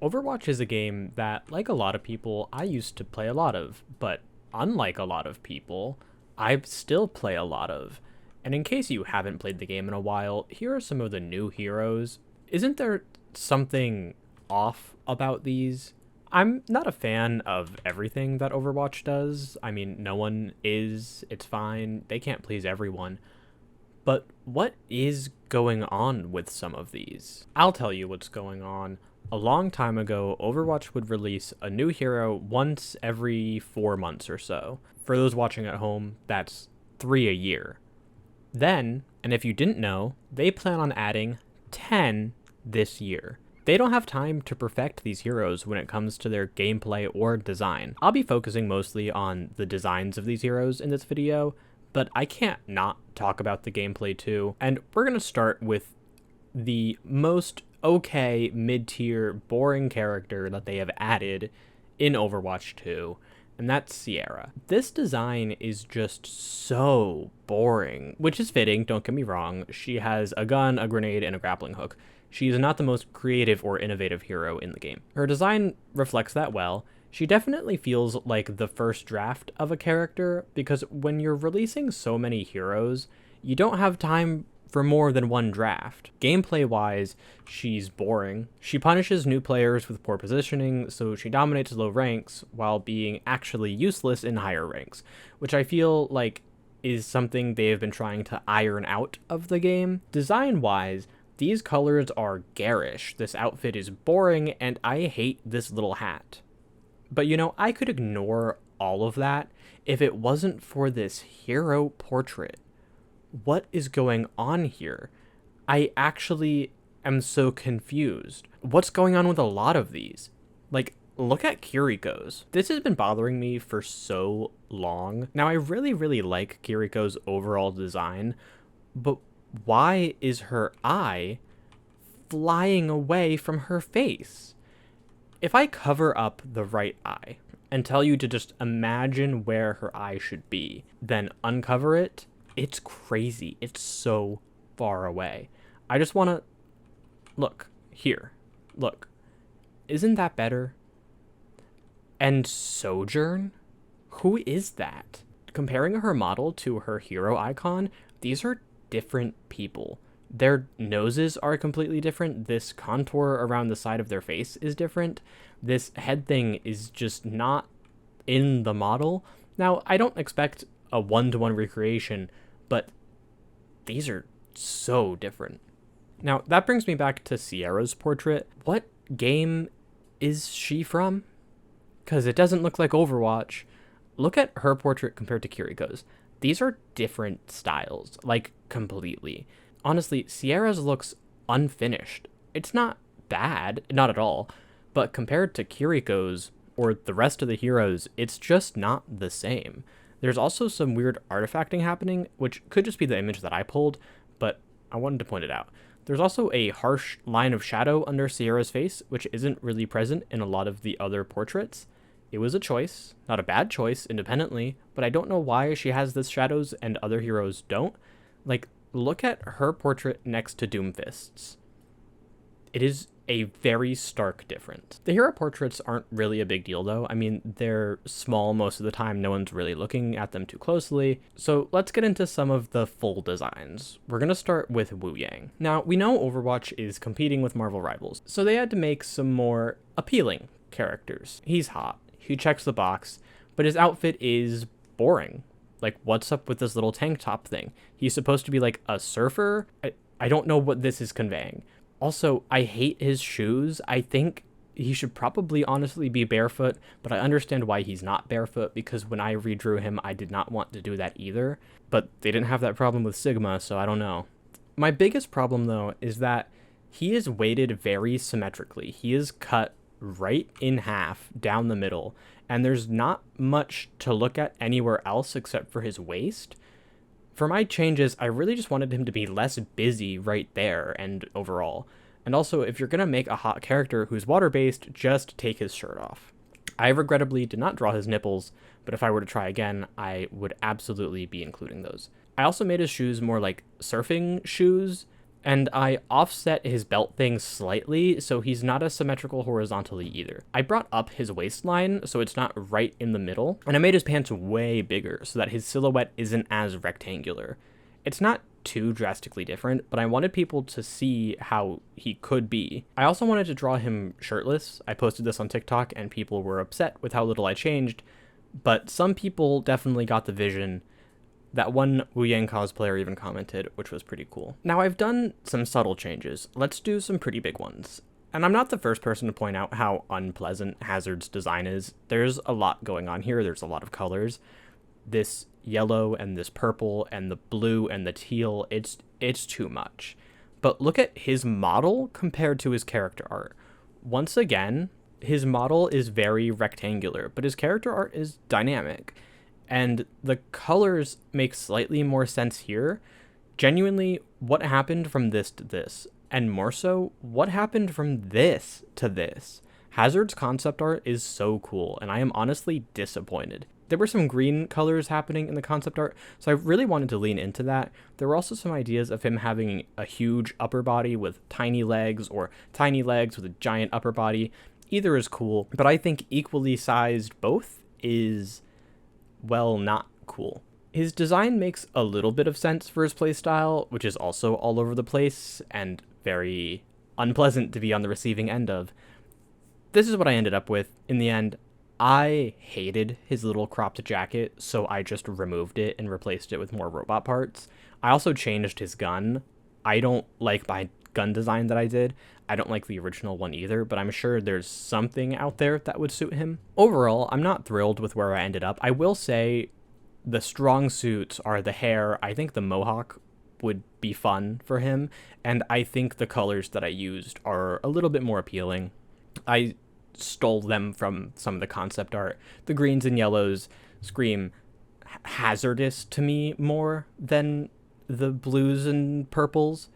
Overwatch is a game that, like a lot of people, I used to play a lot of, but unlike a lot of people, I still play a lot of. And in case you haven't played the game in a while, here are some of the new heroes. Isn't there something off about these? I'm not a fan of everything that Overwatch does. I mean, no one is. It's fine. They can't please everyone. But what is going on with some of these? I'll tell you what's going on. A long time ago, Overwatch would release a new hero once every 4 months or so. For those watching at home, that's 3 a year. Then, and if you didn't know, they plan on adding 10 this year. They don't have time to perfect these heroes when it comes to their gameplay or design. I'll be focusing mostly on the designs of these heroes in this video, but I can't not talk about the gameplay too. And we're going to start with the most okay, mid-tier, boring character that they have added in Overwatch 2, and that's Sierra. This design is just so boring, which is fitting, don't get me wrong. She has a gun, a grenade, and a grappling hook. She is not the most creative or innovative hero in the game. Her design reflects that well. She definitely feels like the first draft of a character, because when you're releasing so many heroes, you don't have time for more than one draft. Gameplay-wise, she's boring. She punishes new players with poor positioning, so she dominates low ranks while being actually useless in higher ranks, which I feel like is something they have been trying to iron out of the game. Design-wise, these colors are garish, this outfit is boring, and I hate this little hat. But you know, I could ignore all of that if it wasn't for this hero portrait. What is going on here? I actually am so confused. What's going on with a lot of these? Like, look at Kiriko's. This has been bothering me for so long. Now, I really like Kiriko's overall design, but why is her eye flying away from her face? If I cover up the right eye and tell you to just imagine where her eye should be, then uncover it, it's crazy. It's so far away. I just want to... Look. Here. Look. Isn't that better? And Sojourn? Who is that? Comparing her model to her hero icon, these are different people. Their noses are completely different. This contour around the side of their face is different. This head thing is just not in the model. Now, I don't expect a one-to-one recreation, but these are so different. Now, that brings me back to Sierra's portrait. What game is she from? Because it doesn't look like Overwatch. Look at her portrait compared to Kiriko's. These are different styles, like completely. Honestly, Sierra's looks unfinished. It's not bad, not at all, but compared to Kiriko's or the rest of the heroes, it's just not the same. There's also some weird artifacting happening, which could just be the image that I pulled, but I wanted to point it out. There's also a harsh line of shadow under Sierra's face, which isn't really present in a lot of the other portraits. It was a choice, not a bad choice independently, but I don't know why she has this shadows and other heroes don't. Like, look at her portrait next to Doomfist's. It is a very stark difference. The hero portraits aren't really a big deal though. I mean, they're small most of the time. No one's really looking at them too closely. So let's get into some of the full designs. We're going to start with Wu Yang. Now, we know Overwatch is competing with Marvel Rivals, so they had to make some more appealing characters. He's hot. He checks the box, but his outfit is boring. Like, what's up with this little tank top thing? He's supposed to be like a surfer? I don't know what this is conveying. Also, I hate his shoes. I think he should probably honestly be barefoot, but I understand why he's not barefoot, because when I redrew him, I did not want to do that either. But they didn't have that problem with Sigma, so I don't know. My biggest problem, though, is that he is weighted very symmetrically. He is cut right in half down the middle, and there's not much to look at anywhere else except for his waist. For my changes, I really just wanted him to be less busy right there and overall. And also, if you're going to make a hot character who's water-based, just take his shirt off. I regrettably did not draw his nipples, but if I were to try again, I would absolutely be including those. I also made his shoes more like surfing shoes, And I offset his belt thing slightly, so he's not as symmetrical horizontally either. I brought up his waistline, so it's not right in the middle, and I made his pants way bigger so that his silhouette isn't as rectangular. It's not too drastically different, but I wanted people to see how he could be. I also wanted to draw him shirtless. I posted this on TikTok, and people were upset with how little I changed, but some people definitely got the vision. That one Wuyang cosplayer even commented, which was pretty cool. Now, I've done some subtle changes. Let's do some pretty big ones. And I'm not the first person to point out how unpleasant Hazard's design is. There's a lot going on here. There's a lot of colors. This yellow and this purple and the blue and the teal, it's too much. But look at his model compared to his character art. Once again, his model is very rectangular, but his character art is dynamic. And the colors make slightly more sense here. Genuinely, what happened from this to this? And more so, what happened from this to this? Hazard's concept art is so cool, and I am honestly disappointed. There were some green colors happening in the concept art, so I really wanted to lean into that. There were also some ideas of him having a huge upper body with tiny legs, or tiny legs with a giant upper body. Either is cool, but I think equally sized both is, well, not cool. His design makes a little bit of sense for his playstyle, which is also all over the place and very unpleasant to be on the receiving end of. This is what I ended up with. In the end, I hated his little cropped jacket, so I just removed it and replaced it with more robot parts. I also changed his gun. I don't like my gun design that I did. I don't like the original one either, but I'm sure there's something out there that would suit him. Overall, I'm not thrilled with where I ended up. I will say the strong suits are the hair. I think the mohawk would be fun for him, and I think the colors that I used are a little bit more appealing. I stole them from some of the concept art. The greens and yellows scream hazardous to me more than the blues and purples.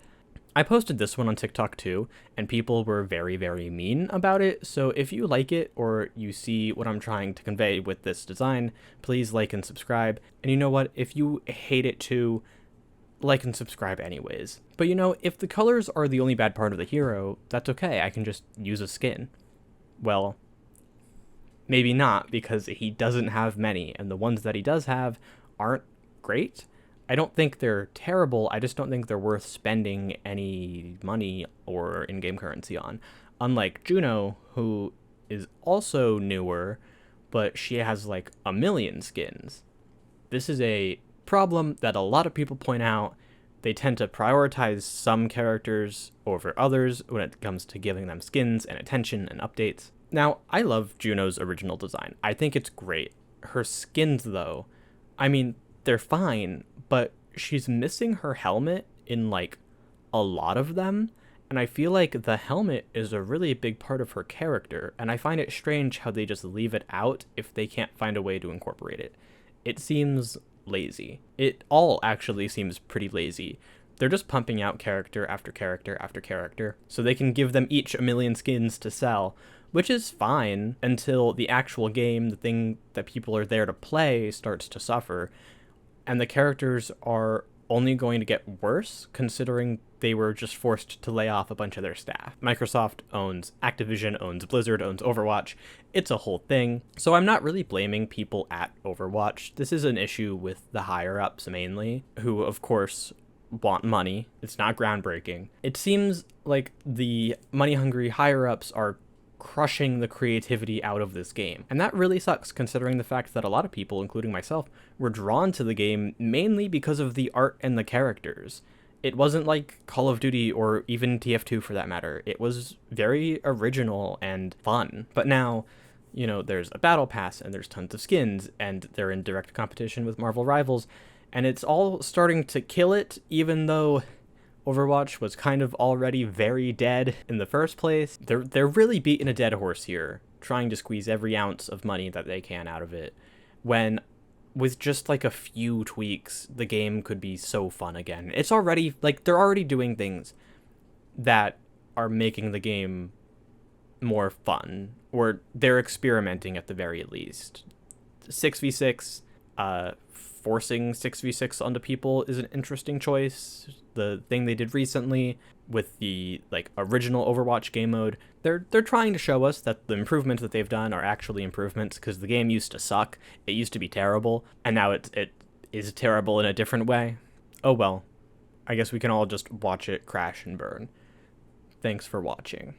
I posted this one on TikTok too, and people were very, very mean about it. So if you like it or you see what I'm trying to convey with this design, please like and subscribe. And you know what? If you hate it too, like and subscribe anyways. But you know, if the colors are the only bad part of the hero, that's okay. I can just use a skin. Well, maybe not, because he doesn't have many, and the ones that he does have aren't great. I don't think they're terrible, I just don't think they're worth spending any money or in-game currency on. Unlike Juno, who is also newer, but she has like a million skins. This is a problem that a lot of people point out. They tend to prioritize some characters over others when it comes to giving them skins and attention and updates. Now, I love Juno's original design. I think it's great. Her skins, though, I mean, they're fine, but she's missing her helmet in, like, a lot of them, and I feel like the helmet is a really big part of her character, and I find it strange how they just leave it out if they can't find a way to incorporate it. It seems lazy. It all actually seems pretty lazy. They're just pumping out character after character after character, so they can give them each a million skins to sell, which is fine until the actual game, the thing that people are there to play, starts to suffer. And the characters are only going to get worse, considering they were just forced to lay off a bunch of their staff. Microsoft owns Activision, owns Blizzard, owns Overwatch. It's a whole thing. So I'm not really blaming people at Overwatch. This is an issue with the higher-ups mainly, who, of course, want money. It's not groundbreaking. It seems like the money-hungry higher-ups are crushing the creativity out of this game. And that really sucks, considering the fact that a lot of people, including myself, were drawn to the game mainly because of the art and the characters. It wasn't like Call of Duty or even TF2 for that matter. It was very original and fun. But now, you know, there's a battle pass and there's tons of skins and they're in direct competition with Marvel rivals, and it's all starting to kill it, even though Overwatch was kind of already very dead in the first place. They're really beating a dead horse here, trying to squeeze every ounce of money that they can out of it, when with just like a few tweaks, the game could be so fun again. It's already, like, they're already doing things that are making the game more fun, or they're experimenting at the very least. 6v6, forcing 6v6 onto people is an interesting choice. The thing they did recently with the like original Overwatch game mode, they're trying to show us that the improvements that they've done are actually improvements, because the game used to suck, it used to be terrible, and now it is terrible in a different way. Oh well, I guess we can all just watch it crash and burn. Thanks for watching.